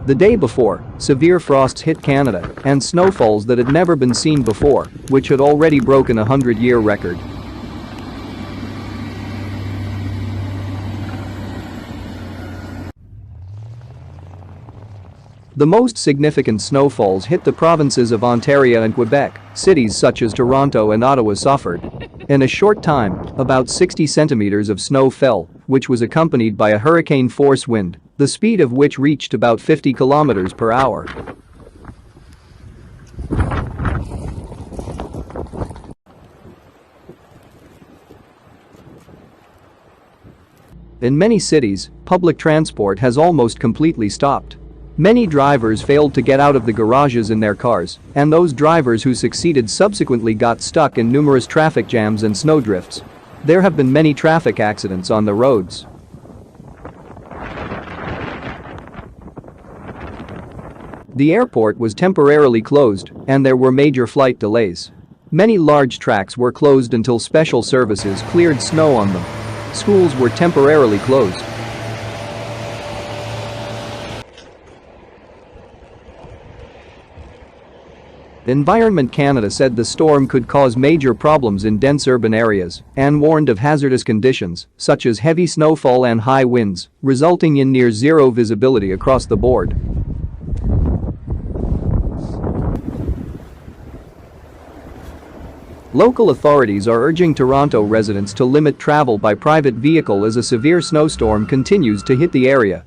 The day before, severe frosts hit Canada and snowfalls that had never been seen before, which had already broken a 100-year record. The most significant snowfalls hit the provinces of Ontario and Quebec. Cities such as Toronto and Ottawa suffered. In a short time, about 60 centimeters of snow fell, which was accompanied by a hurricane-force wind, the speed of which reached about 50 kilometers per hour. In many cities, public transport has almost completely stopped. Many drivers failed to get out of the garages in their cars, and those drivers who succeeded subsequently got stuck in numerous traffic jams and snowdrifts. There have been many traffic accidents on the roads. The airport was temporarily closed, and there were major flight delays. Many large tracks were closed until special services cleared snow on them. Schools were temporarily closed. Environment Canada said the storm could cause major problems in dense urban areas and warned of hazardous conditions such as heavy snowfall and high winds, resulting in near-zero visibility across the board. Local authorities are urging Toronto residents to limit travel by private vehicle as a severe snowstorm continues to hit the area.